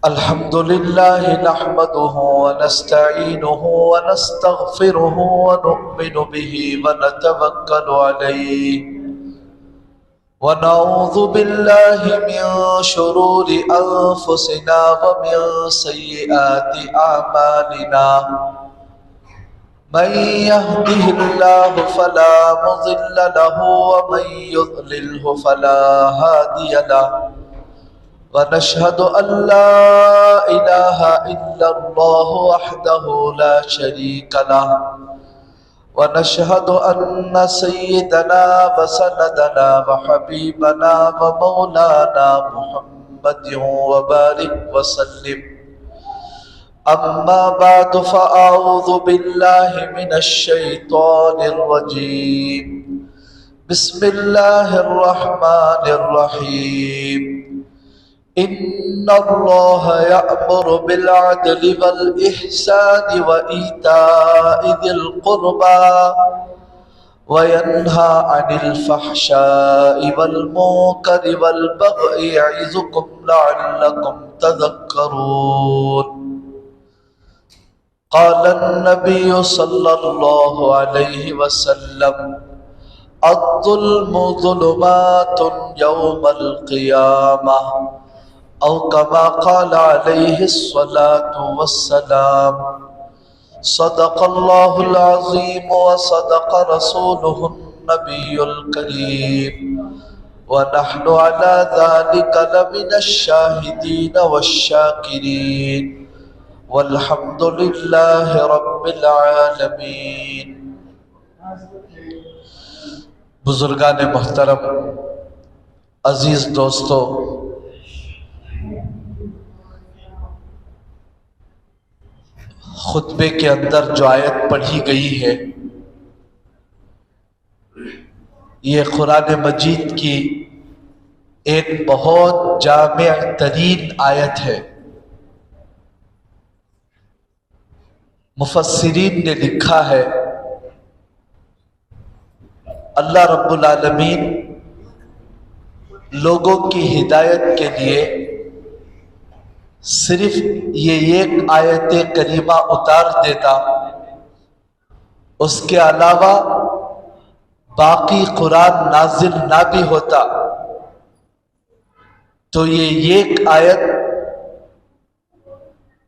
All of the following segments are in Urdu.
الحمد لله نحمده ونستعينه ونستغفره ونؤمن به ونتوكل عليه ونعوذ بالله من شرور أنفسنا ومن سيئات أعمالنا من يهده الله فلا مضل له ومن يضلله فلا هادي له ونشهد أن لا إله إلا الله وحده لا شريك له ونشهد أن سيدنا وسندنا وحبيبنا ومولانا محمد وبارك وسلم أما بعد فأعوذ بالله من الشيطان الرجيم بسم الله الرحمن الرحيم إن الله يأمر بالعدل والإحسان وإيتاء ذي القربى وينهى عن الفحشاء والمنكر والبغي يعظكم لعلكم تذكرون قال النبي صلى الله عليه وسلم الظلم ظلمات يوم القيامة أو كما قال عليه الصلاة والسلام صدق الله العظيم وصدق رسوله النبي الكريم ونحن على ذلك لمن الشاهدين والشاكرين والحمد لله رب العالمين. بزرگان محترم، عزیز دوستو، خطبے کے اندر جو آیت پڑھی گئی ہے یہ قرآن مجید کی ایک بہت جامع ترین آیت ہے. مفسرین نے لکھا ہے اللہ رب العالمین لوگوں کی ہدایت کے لیے صرف یہ ایک آیت کریمہ اتار دیتا، اس کے علاوہ باقی قرآن نازل نہ بھی ہوتا تو یہ ایک آیت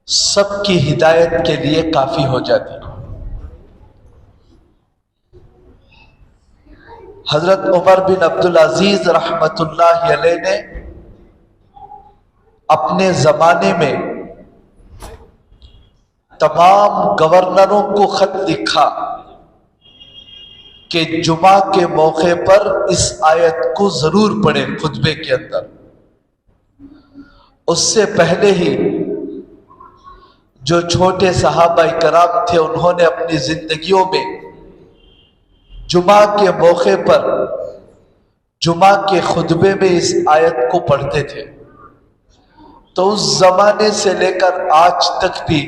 سب کی ہدایت کے لیے کافی ہو جاتی. حضرت عمر بن عبدالعزیز رحمۃ اللہ علیہ نے اپنے زمانے میں تمام گورنروں کو خط لکھا کہ جمعہ کے موقع پر اس آیت کو ضرور پڑھیں خطبے کے اندر. اس سے پہلے ہی جو چھوٹے صحابہ کرام تھے انہوں نے اپنی زندگیوں میں جمعہ کے موقع پر جمعہ کے خطبے میں اس آیت کو پڑھتے تھے. تو اس زمانے سے لے کر آج تک بھی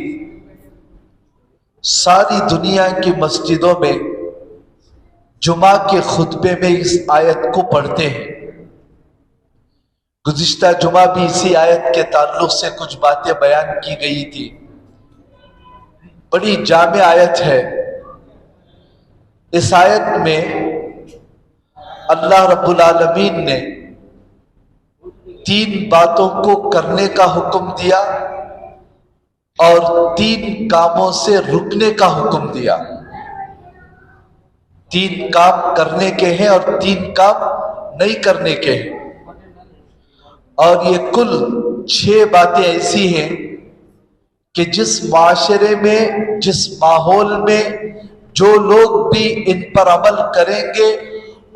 ساری دنیا کی مسجدوں میں جمعہ کے خطبے میں اس آیت کو پڑھتے ہیں. گزشتہ جمعہ بھی اسی آیت کے تعلق سے کچھ باتیں بیان کی گئی تھی. بڑی جامع آیت ہے. اس آیت میں اللہ رب العالمین نے 3 باتوں کو کرنے کا حکم دیا اور 3 کاموں سے رکنے کا حکم دیا. 3 کام کرنے کے ہیں اور 3 کام نہیں کرنے کے ہیں. اور یہ کل 6 باتیں ایسی ہیں کہ جس معاشرے میں، جس ماحول میں جو لوگ بھی ان پر عمل کریں گے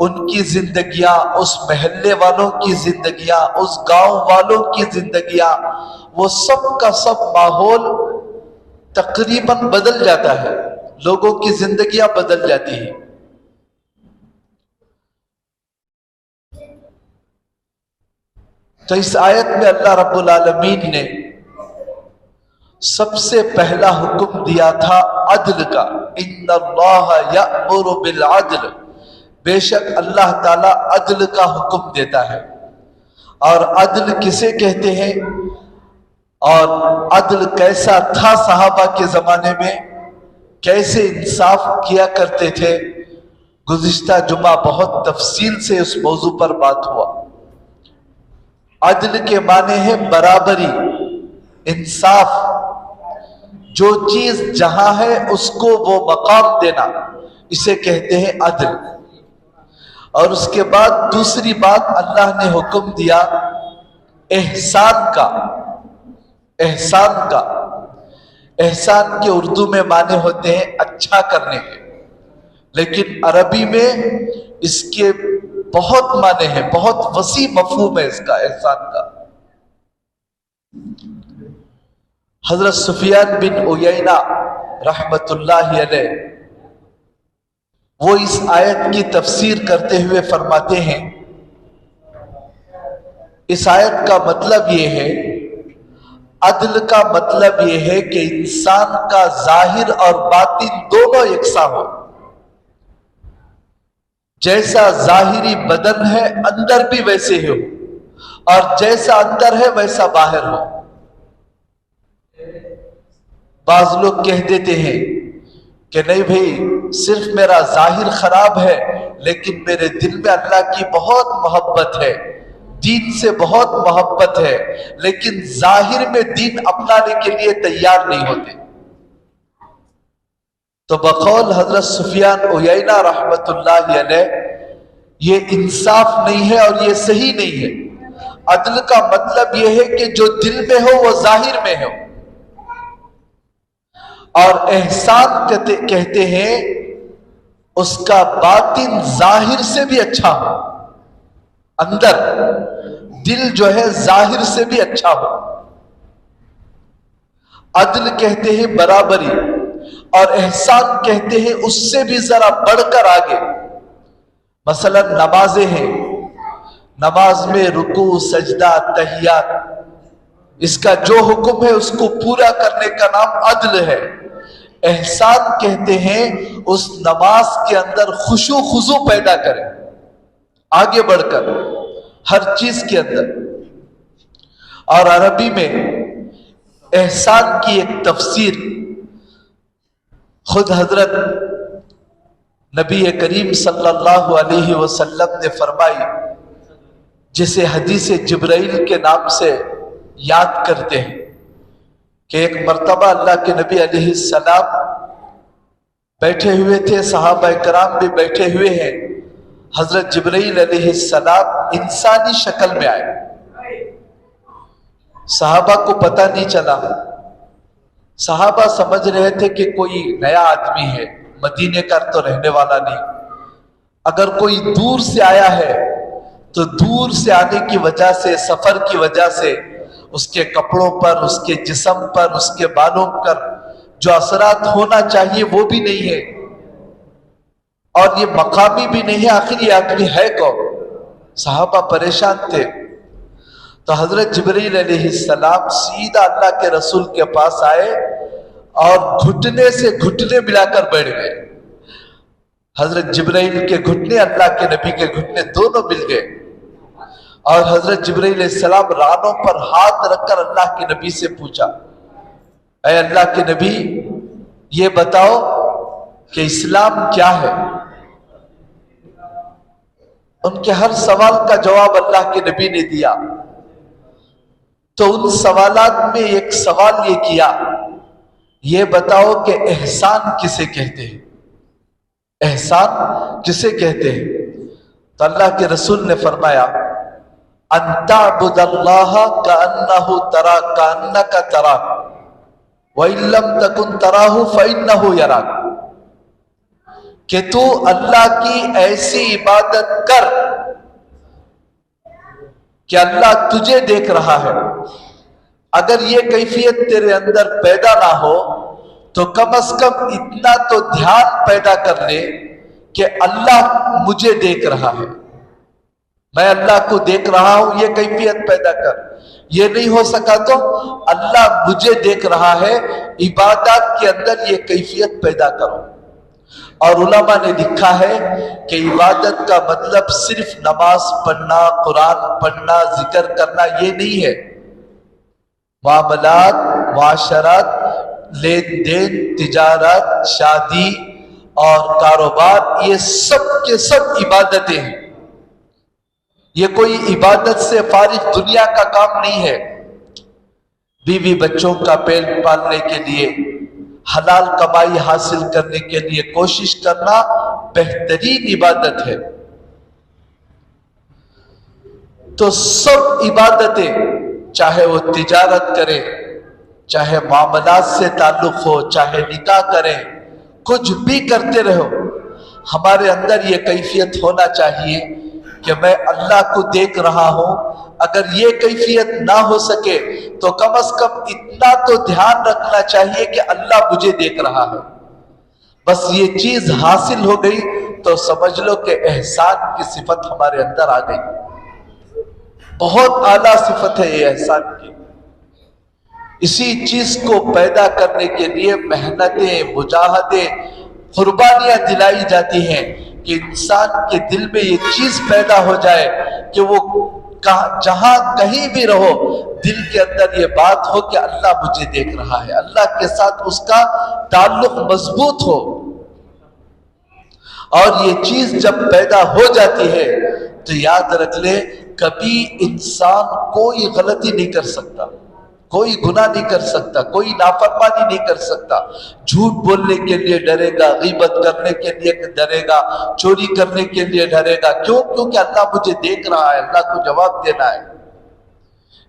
ان کی زندگیاں، اس محلے والوں کی زندگیاں، اس گاؤں والوں کی زندگیاں، وہ سب کا سب ماحول تقریباً بدل جاتا ہے. لوگوں کی زندگیاں بدل جاتی ہیں. تو اس آیت میں اللہ رب العالمین نے سب سے پہلا حکم دیا تھا عدل کا. ان اللہ یأمر بالعدل، بے شک اللہ تعالیٰ عدل کا حکم دیتا ہے. اور عدل کسے کہتے ہیں؟ اور عدل کیسا تھا صحابہ کے زمانے میں، کیسے انصاف کیا کرتے تھے، گزشتہ جمعہ بہت تفصیل سے اس موضوع پر بات ہوا۔ عدل کے معنی ہے برابری، انصاف، جو چیز جہاں ہے اس کو وہ مقام دینا، اسے کہتے ہیں عدل۔ اور اس کے بعد دوسری بات اللہ نے حکم دیا احسان کا۔ احسان کا، احسان کے اردو میں معنی ہوتے ہیں اچھا کرنے کے، لیکن عربی میں اس کے بہت معنی ہیں، بہت وسیع مفہوم ہے اس کا، احسان کا۔ حضرت سفیان بن عیینہ رحمت اللہ علیہ وہ اس آیت کی تفسیر کرتے ہوئے فرماتے ہیں، اس آیت کا مطلب یہ ہے، عدل کا مطلب یہ ہے کہ انسان کا ظاہر اور باطن دونوں یکساں ہو۔ جیسا ظاہری بدن ہے اندر بھی ویسے ہی ہو، اور جیسا اندر ہے ویسا باہر ہو۔ بعض لوگ کہہ دیتے ہیں کہ نہیں بھئی، صرف میرا ظاہر خراب ہے لیکن میرے دل میں اللہ کی بہت محبت ہے، دین سے بہت محبت ہے، لیکن ظاہر میں دین اپنانے کے لیے تیار نہیں ہوتے۔ تو بقول حضرت سفیان عیینہ رحمت اللہ علیہ یہ انصاف نہیں ہے اور یہ صحیح نہیں ہے۔ عدل کا مطلب یہ ہے کہ جو دل میں ہو وہ ظاہر میں ہو، اور احسان کہتے ہیں اس کا باطن ظاہر سے بھی اچھا ہو، اندر دل جو ہے ظاہر سے بھی اچھا ہو۔ عدل کہتے ہیں برابری، اور احسان کہتے ہیں اس سے بھی ذرا بڑھ کر آگے۔ مثلا نمازیں ہیں، نماز میں رکوع، سجدہ، تحیات، اس کا جو حکم ہے اس کو پورا کرنے کا نام عدل ہے۔ احسان کہتے ہیں اس نماز کے اندر خشوع خضوع پیدا کرے، آگے بڑھ کر ہر چیز کے اندر۔ اور عربی میں احسان کی ایک تفسیر خود حضرت نبی کریم صلی اللہ علیہ وسلم نے فرمائی، جسے حدیث جبرائیل کے نام سے یاد کرتے ہیں، کہ ایک مرتبہ اللہ کے نبی علیہ السلام بیٹھے ہوئے تھے، صحابہ کرام بھی بیٹھے ہوئے ہیں، حضرت جبرائیل علیہ السلام انسانی شکل میں آئے۔ صحابہ کو پتہ نہیں چلا، صحابہ سمجھ رہے تھے کہ کوئی نیا آدمی ہے، مدینے کا تو رہنے والا نہیں، اگر کوئی دور سے آیا ہے تو دور سے آنے کی وجہ سے، سفر کی وجہ سے اس کے کپڑوں پر، اس کے جسم پر، اس کے بالوں پر جو اثرات ہونا چاہیے وہ بھی نہیں ہے، اور یہ مقامی بھی نہیں ہے، آخر یہ آدمی ہے کون؟ صحابہ پریشان تھے۔ تو حضرت جبرائیل علیہ السلام سیدھا اللہ کے رسول کے پاس آئے اور گھٹنے سے گھٹنے ملا کر بیٹھ گئے۔ حضرت جبرائیل کے گھٹنے، اللہ کے نبی کے گھٹنے دونوں مل گئے، اور حضرت جبرائیل علیہ السلام رانوں پر ہاتھ رکھ کر اللہ کے نبی سے پوچھا، اے اللہ کے نبی، یہ بتاؤ کہ اسلام کیا ہے؟ ان کے ہر سوال کا جواب اللہ کے نبی نے دیا۔ تو ان سوالات میں ایک سوال یہ کیا، یہ بتاؤ کہ احسان کسے کہتے ہیں؟ احسان کسے کہتے ہیں؟ تو اللہ کے رسول نے فرمایا، ان تعبد اللہ کأنہ تراک، کأنک تراک، وَإِن لَمْ تَكُنْ تَرَاهُ فَإِنَّهُ يَرَاكَ، کہ تو اللہ کی ایسی عبادت کر کہ اللہ تجھے دیکھ رہا ہے۔ اگر یہ کیفیت تیرے اندر پیدا نہ ہو تو کم از کم اتنا تو دھیان پیدا کر لے کہ اللہ مجھے دیکھ رہا ہے، میں اللہ کو دیکھ رہا ہوں، یہ کیفیت پیدا کر۔ یہ نہیں ہو سکا تو اللہ مجھے دیکھ رہا ہے، عبادات کے اندر یہ کیفیت پیدا کرو۔ اور علماء نے لکھا ہے کہ عبادت کا مطلب صرف نماز پڑھنا، قرآن پڑھنا، ذکر کرنا یہ نہیں ہے، معاملات، معاشرات، لین دین، تجارت، شادی اور کاروبار، یہ سب کے سب عبادتیں ہیں۔ یہ کوئی عبادت سے فارغ دنیا کا کام نہیں ہے۔ بیوی بچوں کا پیٹ پالنے کے لیے، حلال کمائی حاصل کرنے کے لیے کوشش کرنا بہترین عبادت ہے۔ تو سب عبادتیں، چاہے وہ تجارت کریں، چاہے معاملات سے تعلق ہو، چاہے نکاح کریں، کچھ بھی کرتے رہو، ہمارے اندر یہ کیفیت ہونا چاہیے کہ میں اللہ کو دیکھ رہا ہوں۔ اگر یہ کیفیت نہ ہو سکے تو کم از کم اتنا تو دھیان رکھنا چاہیے کہ اللہ مجھے دیکھ رہا ہے۔ بس یہ چیز حاصل ہو گئی تو سمجھ لو کہ احسان کی صفت ہمارے اندر آ گئی۔ بہت اعلیٰ صفت ہے یہ احسان کی۔ اسی چیز کو پیدا کرنے کے لیے محنتیں، مجاہدے، قربانیاں دلائی جاتی ہیں کہ انسان کے دل میں یہ چیز پیدا ہو جائے کہ وہ جہاں کہیں بھی رہو، دل کے اندر یہ بات ہو کہ اللہ مجھے دیکھ رہا ہے، اللہ کے ساتھ اس کا تعلق مضبوط ہو۔ اور یہ چیز جب پیدا ہو جاتی ہے تو یاد رکھ لے، کبھی انسان کوئی غلطی نہیں کر سکتا، کوئی گناہ نہیں کر سکتا، کوئی نافرمانی نہیں کر سکتا۔ جھوٹ بولنے کے لیے ڈرے گا، غیبت کرنے کے لیے ڈرے گا، چوری کرنے کے لیے ڈرے گا۔ کیوں؟ کیونکہ اللہ مجھے دیکھ رہا ہے، اللہ کو جواب دینا ہے۔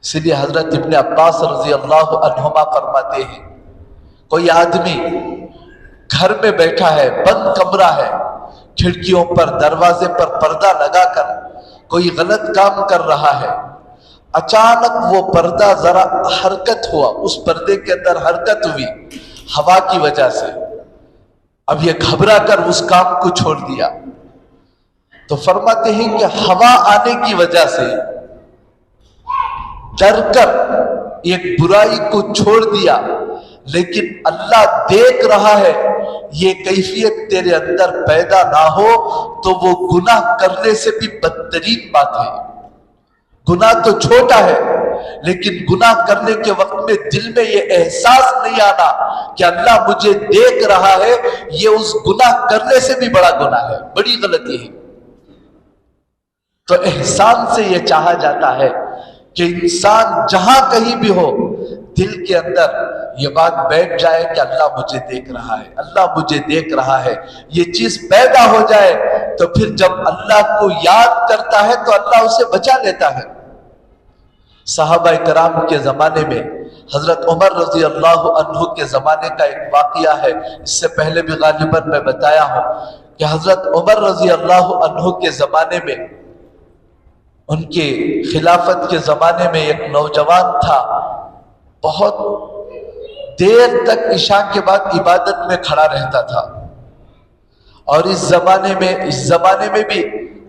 اس لیے حضرت ابن عباس رضی اللہ عنہما فرماتے ہیں، کوئی آدمی گھر میں بیٹھا ہے، بند کمرہ ہے، کھڑکیوں پر، دروازے پر پردہ لگا کر کوئی غلط کام کر رہا ہے، اچانک وہ پردہ ذرا حرکت ہوا، اس پردے کے اندر حرکت ہوئی ہوا کی وجہ سے، اب یہ گھبرا کر اس کام کو چھوڑ دیا۔ تو فرماتے ہیں کہ ہوا آنے کی وجہ سے ڈر کر ایک برائی کو چھوڑ دیا، لیکن اللہ دیکھ رہا ہے، یہ کیفیت تیرے اندر پیدا نہ ہو تو وہ گناہ کرنے سے بھی بدترین بات ہے۔ گناہ تو چھوٹا ہے، لیکن گناہ کرنے کے وقت میں دل میں یہ احساس نہیں آنا کہ اللہ مجھے دیکھ رہا ہے، یہ اس گناہ کرنے سے بھی بڑا گناہ ہے، بڑی غلطی ہے۔ تو احسان سے یہ چاہا جاتا ہے کہ انسان جہاں کہیں بھی ہو، دل کے اندر یہ بات بیٹھ جائے کہ اللہ مجھے دیکھ رہا ہے، اللہ مجھے دیکھ رہا ہے۔ یہ چیز پیدا ہو جائے تو پھر جب اللہ کو یاد کرتا ہے تو اللہ اسے بچا لیتا ہے۔ صحابہ کرام کے زمانے میں، حضرت عمر رضی اللہ عنہ کے زمانے کا ایک واقعہ ہے، اس سے پہلے بھی غالباً میں بتایا ہوں کہ حضرت عمر رضی اللہ عنہ کے زمانے میں، ان کے خلافت کے زمانے میں ایک نوجوان تھا، بہت دیر تک عشاء کے بعد عبادت میں کھڑا رہتا تھا۔ اور اس زمانے میں بھی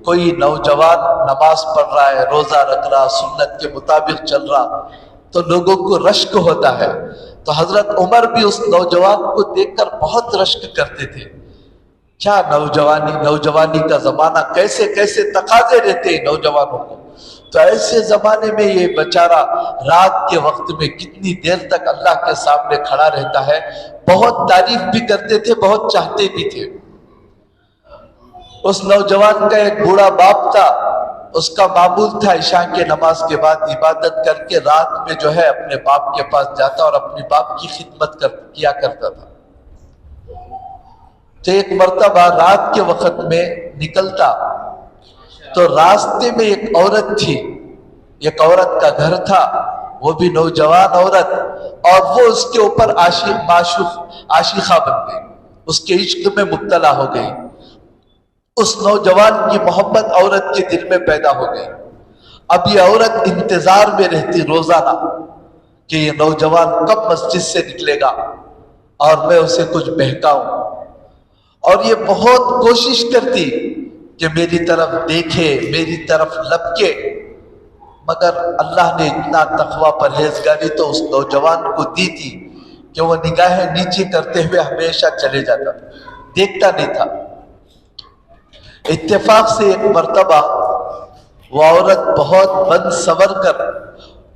کوئی نوجوان نماز پڑھ رہا ہے، روزہ رکھ رہا، سنت کے مطابق چل رہا، تو لوگوں کو رشک ہوتا ہے۔ تو حضرت عمر بھی اس نوجوان کو دیکھ کر بہت رشک کرتے تھے۔ کیا نوجوانی کا زمانہ، کیسے کیسے تقاضے رہتے ہیں نوجوانوں کو۔ تو ایسے زمانے میں یہ بیچارہ رات کے وقت میں کتنی دیر تک اللہ کے سامنے کھڑا رہتا ہے، بہت تعریف بھی کرتے تھے، بہت چاہتے بھی تھے۔ اس نوجوان کا ایک بوڑھا باپ تھا، اس کا معمول تھا عشاء کے نماز کے بعد عبادت کر کے رات میں جو ہے اپنے باپ کے پاس جاتا اور اپنے باپ کی خدمت کیا کرتا تھا۔ تو ایک مرتبہ رات کے وقت میں نکلتا تو راستے میں ایک عورت تھی، ایک عورت کا گھر تھا، وہ بھی نوجوان عورت، اور وہ اس کے اوپر عاشقہ بن گئی، اس کے عشق میں مبتلا ہو گئی۔ اس نوجوان کی محبت عورت کے دل میں پیدا ہو گئی۔ اب یہ عورت انتظار میں رہتی روزانہ کہ یہ نوجوان کب مسجد سے نکلے گا اور میں اسے کچھ بہکاؤں، اور یہ بہت کوشش کرتی کہ میری طرف دیکھے، میری طرف لپکے، مگر اللہ نے اتنا تقوی پرہیزگاری تو اس نوجوان کو دی تھی کہ وہ نگاہیں نیچے کرتے ہوئے ہمیشہ چلے جاتا تھا، دیکھتا نہیں تھا۔ اتفاق سے ایک مرتبہ وہ عورت بہت بن سور کر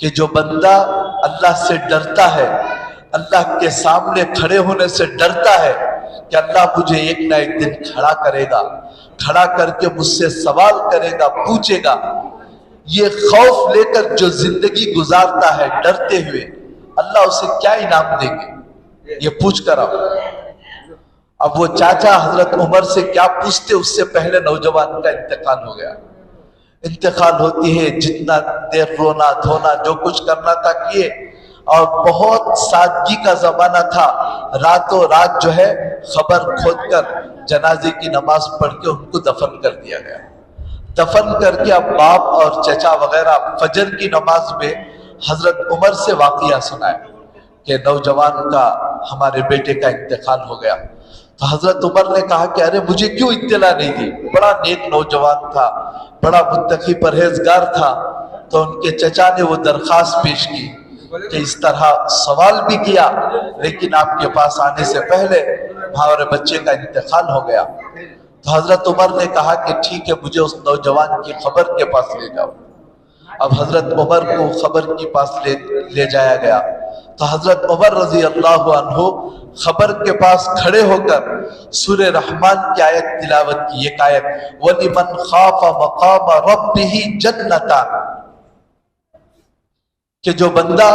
کہ جو بندہ اللہ سے ڈرتا ہے، اللہ کے سامنے کھڑے ہونے سے ڈرتا ہے کہ اللہ مجھے ایک نہ ایک دن کھڑا کرے گا، کھڑا کر کے مجھ سے سوال کرے گا، پوچھے گا، یہ خوف لے کر جو زندگی گزارتا ہے ڈرتے ہوئے، اللہ اسے کیا انعام دیں گے، یہ پوچھ کر آؤ۔ اب وہ چاچا حضرت عمر سے کیا پوچھتے، اس سے پہلے نوجوان کا انتقال ہو گیا۔ انتقال ہوتی ہے، جتنا دیر رونا دھونا جو کچھ کرنا تھا کیے، اور بہت سادگی کا زمانہ تھا، راتوں رات جو ہے خبر کھود کر جنازے کی نماز پڑھ کے ان کو دفن کر دیا گیا۔ دفن کر کے اب باپ اور چچا وغیرہ فجر کی نماز میں حضرت عمر سے واقعہ سنائے کہ نوجوان کا، ہمارے بیٹے کا انتقال ہو گیا۔ تو حضرت عمر نے کہا کہ ارے مجھے کیوں اطلاع نہیں دی، بڑا نیک نوجوان تھا، بڑا متقی پرہیزگار تھا۔ تو ان کے چچا نے وہ درخواست پیش کی کہ اس طرح سوال بھی کیا، لیکن آپ کے پاس آنے سے پہلے ہمارے بچے کا انتقال ہو گیا۔ تو حضرت عمر نے کہا کہ ٹھیک ہے، مجھے اس نوجوان کی خبر کے پاس لے جاؤ۔ اب حضرت عمر کو خبر کے پاس لے جایا گیا۔ تو حضرت عمر رضی اللہ عنہ خبر کے پاس کھڑے ہو کر سورہ رحمان کی آیت تلاوت کی، ایک آیت، وَلِمَنْ خَافَ مَقَامَ رَبِّهِ جَنَّتَانِ، کہ جو بندہ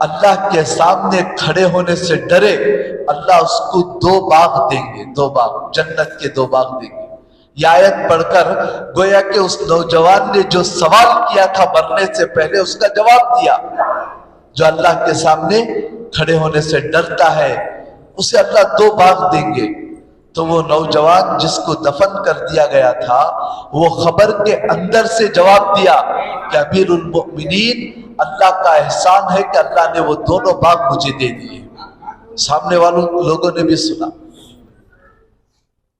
اللہ کے سامنے کھڑے ہونے سے ڈرے، اللہ اس کو 2 باغ دیں گے، 2 باغ، جنت کے 2 باغ دیں گے۔ یہ آیت پڑھ کر گویا کہ اس نوجوان نے جو سوال کیا تھا مرنے سے پہلے، اس کا جواب دیا۔ جو اللہ کے سامنے کھڑے ہونے سے ڈرتا ہے اسے اللہ 2 باغ دیں گے۔ تو وہ نوجوان جس کو دفن کر دیا گیا تھا، وہ خبر کے اندر سے جواب دیا کہ امیر المؤمنین، اللہ کا احسان ہے کہ اللہ نے وہ 2 باغ مجھے دے دیے۔ سامنے والوں لوگوں نے بھی سنا۔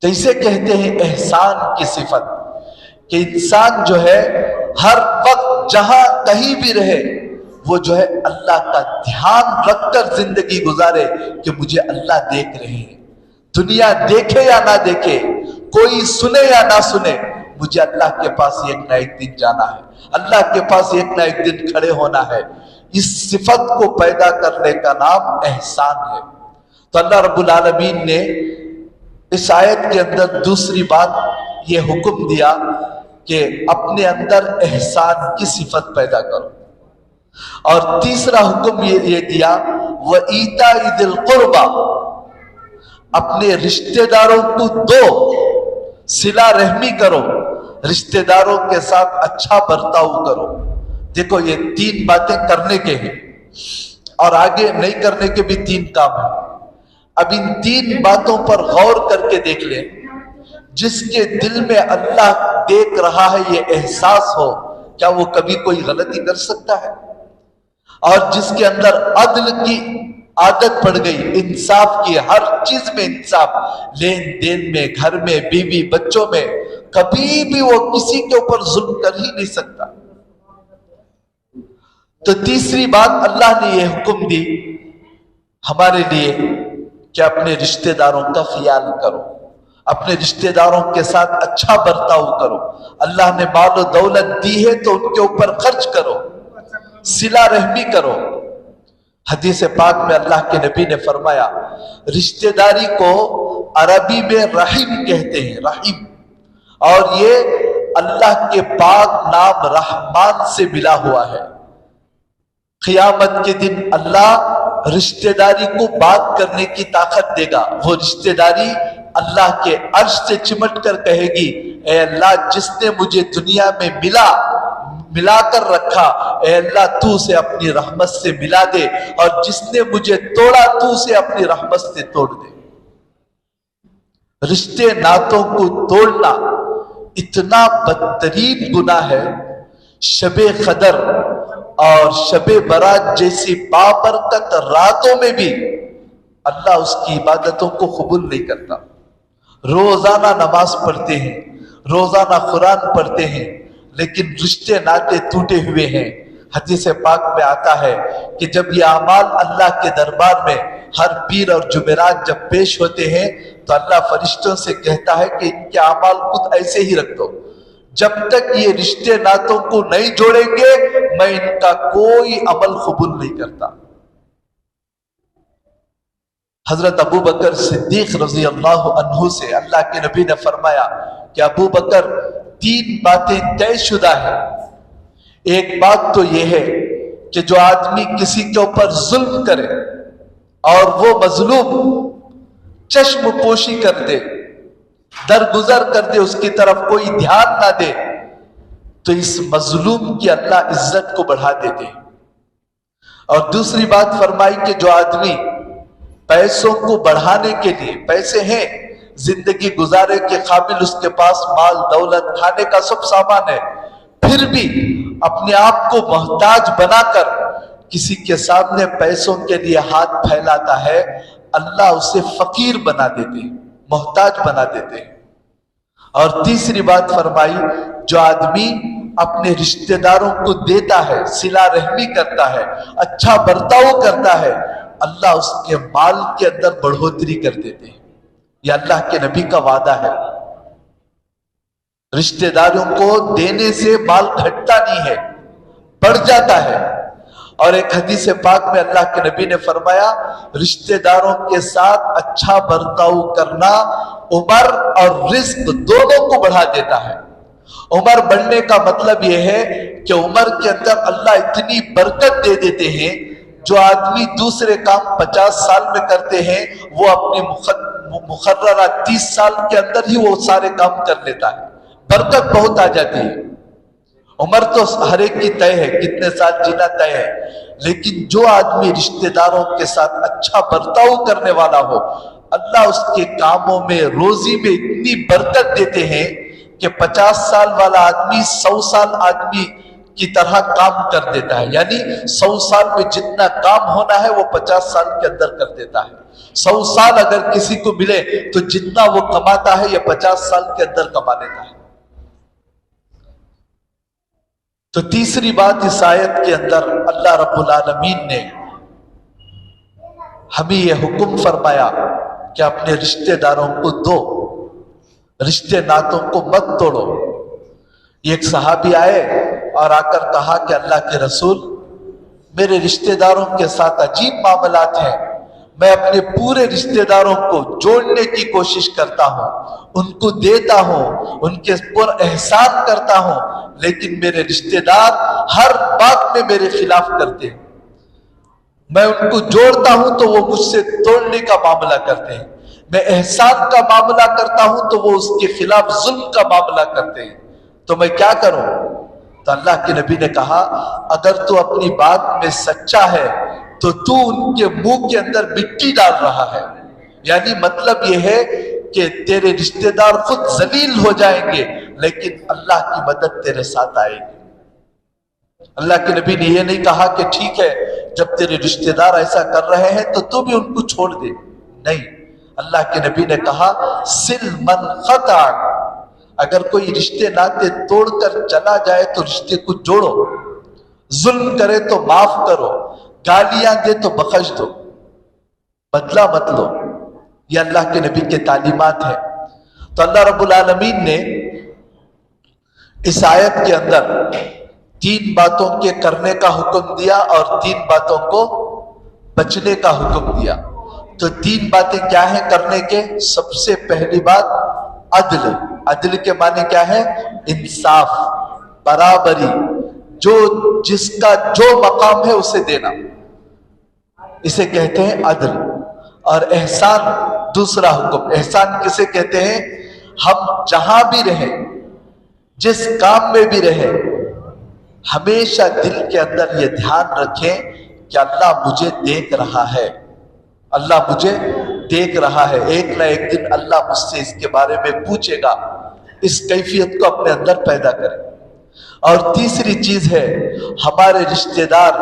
تو اسے کہتے ہیں احسان کی صفت، کہ انسان جو ہے ہر وقت جہاں کہیں بھی رہے، وہ جو ہے اللہ کا دھیان رکھ کر زندگی گزارے کہ مجھے اللہ دیکھ رہے ہیں، دنیا دیکھے یا نہ دیکھے، کوئی سنے یا نہ سنے، مجھے اللہ کے پاس ایک نہ ایک دن جانا ہے، اللہ کے پاس ایک نہ ایک دن کھڑے ہونا ہے۔ اس صفت کو پیدا کرنے کا نام احسان ہے۔ تو اللہ رب العالمین نے اس آیت کے اندر دوسری بات یہ حکم دیا کہ اپنے اندر احسان کی صفت پیدا کرو، اور تیسرا حکم یہ دیا وَإِيتَاءِ ذِي الْقُرْبَى، اپنے رشتہ داروں کو دو، صلہ رحمی کرو، رشتہ داروں کے ساتھ اچھا برتاؤ کرو۔ دیکھو یہ 3 باتیں کرنے کے ہیں، اور آگے نہیں کرنے کے بھی 3 کام ہیں۔ اب ان 3 باتوں پر غور کر کے دیکھ لیں۔ جس کے دل میں اللہ دیکھ رہا ہے یہ احساس ہو، کیا وہ کبھی کوئی غلطی کر سکتا ہے؟ اور جس کے اندر عدل کی عادت پڑ گئی، انصاف کی، ہر چیز میں انصاف، لین دین میں، گھر میں، بیوی بچوں میں، کبھی بھی وہ کسی کے اوپر ظلم کر ہی نہیں سکتا۔ تو تیسری بات اللہ نے یہ حکم دی ہمارے لیے کہ اپنے رشتہ داروں کا خیال کرو، اپنے رشتہ داروں کے ساتھ اچھا برتاؤ کرو۔ اللہ نے مال و دولت دی ہے تو ان کے اوپر خرچ کرو، صلہ رحمی کرو۔ حدیث پاک میں اللہ کے نبی نے فرمایا، رشتہ داری کو عربی میں رحیم کہتے ہیں، رحیم، اور یہ اللہ کے پاک نام رحمان سے ملا ہوا ہے۔ قیامت کے دن اللہ رشتہ داری کو بات کرنے کی طاقت دے گا۔ وہ رشتہ داری اللہ کے عرش سے چمٹ کر کہے گی، اے اللہ جس نے مجھے دنیا میں ملا کر رکھا، اے اللہ تو اسے اپنی رحمت سے ملا دے، اور جس نے مجھے توڑا تو اسے اپنی رحمت سے توڑ دے۔ رشتے ناتوں کو توڑنا اتنا بدترین گناہ ہے، شب قدر اور شب برات جیسی بابرکت راتوں میں بھی اللہ اس کی عبادتوں کو قبول نہیں کرتا۔ روزانہ نماز پڑھتے ہیں، روزانہ قرآن پڑھتے ہیں، لیکن رشتے ناطے ٹوٹے ہوئے ہیں۔ حدیث پاک میں آتا ہے کہ جب یہ اعمال اللہ کے دربار میں ہر پیر اور جمعرات جب پیش ہوتے ہیں تو اللہ فرشتوں سے کہتا ہے کہ ان کے اعمال خود ایسے ہی رکھ دو، جب تک یہ رشتے ناتوں کو نہیں جوڑیں گے میں ان کا کوئی عمل قبول نہیں کرتا۔ حضرت ابو بکر صدیق رضی اللہ عنہ سے اللہ کے نبی نے فرمایا کہ ابو بکر 3 باتیں طے شدہ ہیں۔ ایک بات تو یہ ہے کہ جو آدمی کسی کے اوپر ظلم کرے اور وہ مظلوم چشم پوشی کر دے، درگزر کر دے، اس کی طرف کوئی دھیان نہ دے، تو اس مظلوم کی اللہ عزت کو بڑھا دیتے ہیں۔ اور دوسری بات فرمائی کہ جو آدمی پیسوں کو بڑھانے کے لیے، پیسے ہیں زندگی گزارے کے قابل، اس کے پاس مال دولت کھانے کا سب سامان ہے، پھر بھی اپنے آپ کو محتاج بنا کر کسی کے سامنے پیسوں کے لیے ہاتھ پھیلاتا ہے، اللہ اسے فقیر بنا دیتے ہیں، محتاج بنا دیتے ہیں۔ اور تیسری بات فرمائی، جو آدمی اپنے رشتہ داروں کو دیتا ہے، صلہ رحمی کرتا ہے، اچھا برتاؤ کرتا ہے، اللہ اس کے مال کے اندر بڑھوتری کر دیتے ہیں۔ یہ اللہ کے نبی کا وعدہ ہے۔ رشتہ داروں کو دینے سے مال گھٹتا نہیں ہے، بڑھ جاتا ہے۔ اور ایک حدیث پاک میں اللہ کے نبی نے فرمایا، رشتہ داروں کے ساتھ اچھا برتاؤ کرنا عمر اور رزق دونوں کو بڑھا دیتا ہے۔ عمر بڑھنے کا مطلب یہ ہے کہ عمر کے اندر اللہ اتنی برکت دے دیتے ہیں، جو آدمی دوسرے کام 50 سال میں کرتے ہیں، وہ اپنی مقررہ 30 سال کے اندر ہی وہ سارے کام کر لیتا ہے، برکت بہت آ جاتی ہے۔ عمر تو ہر ایک کی طے ہے، کتنے سال جینا طے ہے، لیکن جو آدمی رشتہ داروں کے ساتھ اچھا برتاؤ کرنے والا ہو، اللہ اس کے کاموں میں، روزی میں اتنی برکت دیتے ہیں کہ 50 سال والا آدمی 100 سال آدمی کی طرح کام کر دیتا ہے۔ یعنی 100 سال میں جتنا کام ہونا ہے وہ 50 سال کے اندر کر دیتا ہے۔ 100 سال اگر کسی کو ملے تو جتنا وہ کماتا ہے یہ 50 سال کے اندر کما لیتا ہے۔ تو تیسری بات اس آیت کے اندر اللہ رب العالمین نے ہمیں یہ حکم فرمایا کہ اپنے رشتہ داروں کو دو، رشتے ناتوں کو مت توڑو۔ ایک صحابی آئے اور آ کر کہا کہ اللہ کے رسول، میرے رشتہ داروں کے ساتھ عجیب معاملات ہیں، میں اپنے پورے رشتہ داروں کو جوڑنے کی کوشش کرتا ہوں، ان کو دیتا ہوں، ان کے پر احسان کرتا ہوں، لیکن میرے رشتہ دار ہر بات میں میرے خلاف کرتے ہیں۔ میں ان کو جوڑتا ہوں تو وہ مجھ سے توڑنے کا معاملہ کرتے ہیں، میں احسان کا معاملہ کرتا ہوں تو وہ اس کے خلاف ظلم کا معاملہ کرتے ہیں، تو میں کیا کروں؟ تو اللہ کے نبی نے کہا، اگر تو اپنی بات میں سچا ہے تو تو ان کے منہ کے اندر مٹی ڈال رہا ہے، یعنی مطلب یہ ہے کہ تیرے رشتہ دار خود ذلیل ہو جائیں گے لیکن اللہ کی مدد تیرے ساتھ آئے گی۔ اللہ کے نبی نے یہ نہیں کہا کہ ٹھیک ہے جب تیرے رشتہ دار ایسا کر رہے ہیں تو تو بھی ان کو چھوڑ دے، نہیں، اللہ کے نبی نے کہا سل من قطع، اگر کوئی رشتے ناتے توڑ کر چلا جائے تو رشتے کو جوڑو، ظلم کرے تو معاف کرو، گالیاں دے تو بخش دو، بدلہ مت لو۔ یہ اللہ کے نبی کے تعلیمات ہیں۔ تو اللہ رب العالمین نے اس آیت کے اندر 3 باتوں کے کرنے کا حکم دیا اور 3 باتوں کو بچنے کا حکم دیا۔ تو 3 باتیں کیا ہیں کرنے کے؟ سب سے پہلی بات عدل۔ عدل کے معنی کیا ہے؟ انصاف، برابری، جو جس کا جو مقام ہے اسے دینا، اسے کہتے ہیں عدل۔ اور احسان دوسرا حکم۔ احسان کسے کہتے ہیں؟ ہم جہاں بھی رہیں، جس کام میں بھی رہیں، ہمیشہ دل کے اندر یہ دھیان رکھیں کہ اللہ مجھے دیکھ رہا ہے، اللہ مجھے دیکھ رہا ہے، ایک نہ ایک دن اللہ مجھ سے اس کے بارے میں پوچھے گا۔ اس کیفیت کو اپنے اندر پیدا کریں۔ اور تیسری چیز ہے، ہمارے رشتہ دار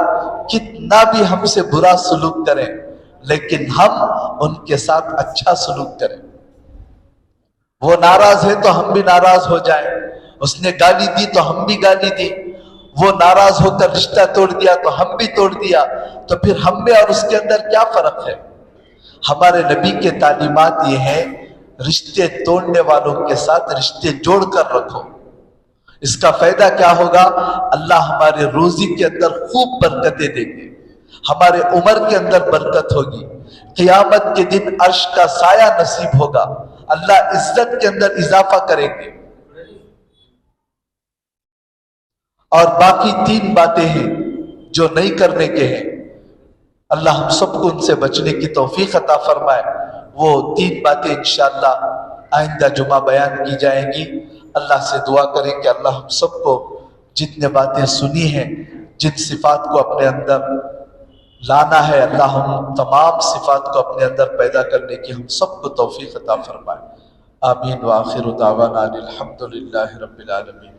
کتنا بھی ہم سے برا سلوک کریں لیکن ہم ان کے ساتھ اچھا سلوک کریں۔ وہ ناراض ہے تو ہم بھی ناراض ہو جائیں، اس نے گالی دی تو ہم بھی گالی دی، وہ ناراض ہو کر رشتہ توڑ دیا تو ہم بھی توڑ دیا، تو پھر ہم میں اور اس کے اندر کیا فرق ہے؟ ہمارے نبی کے تعلیمات یہ ہیں، رشتے توڑنے والوں کے ساتھ رشتے جوڑ کر رکھو، اس کا فائدہ کیا ہوگا؟ اللہ ہمارے روزی کے اندر خوب برکتیں دیں گے، ہمارے عمر کے اندر برکت ہوگی، قیامت کے دن عرش کا سایہ نصیب ہوگا، اللہ عزت کے اندر اضافہ کریں گے۔ اور باقی 3 باتیں ہیں جو نہیں کرنے کے ہیں، اللہ ہم سب کو ان سے بچنے کی توفیق عطا فرمائے۔ وہ 3 باتیں انشاءاللہ آئندہ جمعہ بیان کی جائیں گی۔ اللہ سے دعا کریں کہ اللہ ہم سب کو جتنے باتیں سنی ہیں، جن صفات کو اپنے اندر لانا ہے، اللہ ہم تمام صفات کو اپنے اندر پیدا کرنے کی ہم سب کو توفیق عطا فرمائے۔ آمین وآخر دعوانا الحمدللہ رب العالمین۔